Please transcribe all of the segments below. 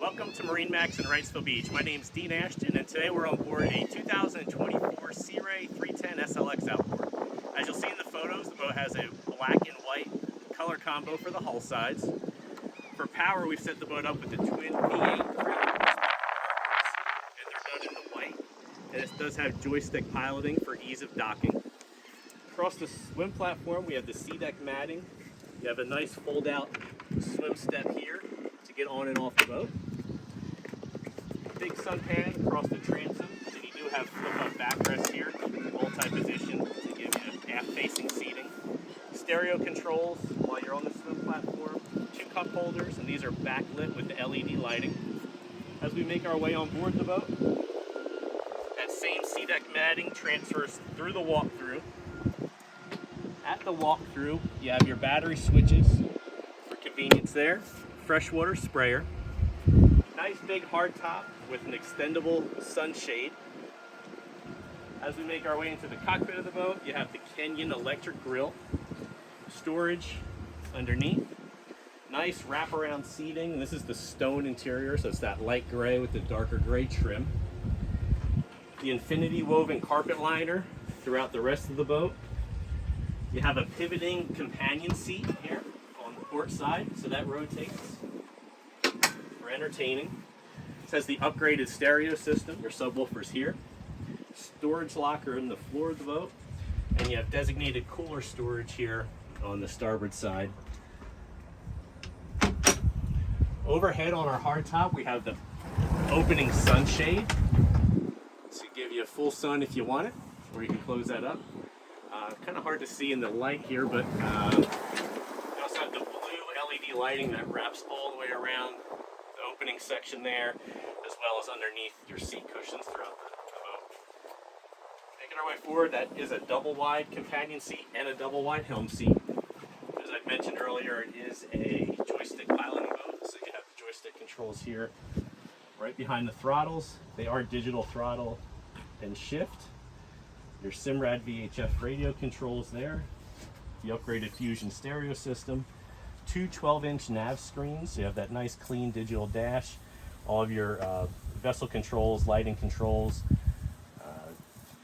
Welcome to MarineMax in Wrightsville Beach. My name is Dean Ashton, and today we're on board a 2024 Sea Ray 310 SLX Outboard. As you'll see in the photos, the boat has a black and white color combo for the hull sides. For power, we've set the boat up with the twin V8 and they're done in the white. And it does have joystick piloting for ease of docking. Across the swim platform, we have the sea deck matting. You have a nice fold-out swim step here to get on and off the boat. Big sun padding across the transom, and you do have flip-up backrest here, multi-position to give you aft-facing seating. Stereo controls while you're on the swim platform. 2 cup holders, and these are backlit with the LED lighting. As we make our way on board the boat, that same sea deck matting transfers through the walkthrough. At the walkthrough, you have your battery switches for convenience there. Freshwater sprayer. Nice big hard top with an extendable sunshade. As we make our way into the cockpit of the boat, you have the Kenyon electric grill. Storage underneath. Nice wraparound seating. This is the stone interior, so it's that light gray with the darker gray trim. The infinity woven carpet liner throughout the rest of the boat. You have a pivoting companion seat here on the port side, so that rotates for entertaining. It has the upgraded stereo system, your subwoofers here. Storage locker in the floor of the boat, and you have designated cooler storage here on the starboard side. Overhead on our hardtop, we have the opening sunshade to give you full sun if you want it, or you can close that up. Kind of hard to see in the light here, but you also have the blue LED lighting that wraps all the way around the opening section there, as well as underneath your seat cushions throughout the boat. Making our way forward, that is a double wide companion seat and a double wide helm seat. As I mentioned earlier, it is a joystick piloting boat, so you have the joystick controls here right behind the throttles. They are digital throttle and shift. Your Simrad VHF radio controls there, the upgraded Fusion stereo system, 2 12-inch nav screens, so you have that nice clean digital dash, all of your vessel controls, lighting controls,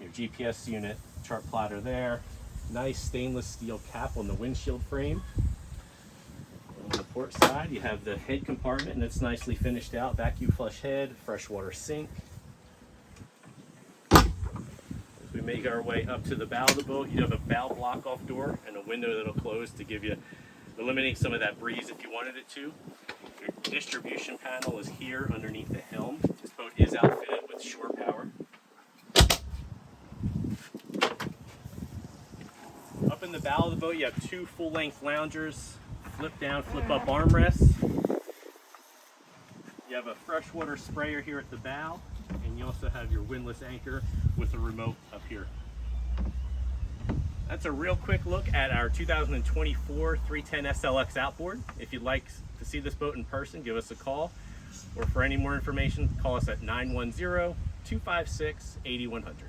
your GPS unit, chart plotter there, nice stainless steel cap on the windshield frame. On the port side, you have the head compartment, and it's nicely finished out, vacuum flush head, freshwater sink. We make our way up to the bow of the boat. You have a bow block-off door and a window that'll close to eliminate some of that breeze if you wanted it to. Your distribution panel is here underneath the helm. This boat is outfitted with shore power. Up in the bow of the boat, you have 2 full-length loungers, flip-down, flip-up armrests. You have a freshwater sprayer here at the bow, and you also have your windlass anchor with a remote up here. That's a real quick look at our 2024 310 SLX Outboard. If you'd like to see this boat in person, give us a call, or for any more information, call us at 910-256-8100.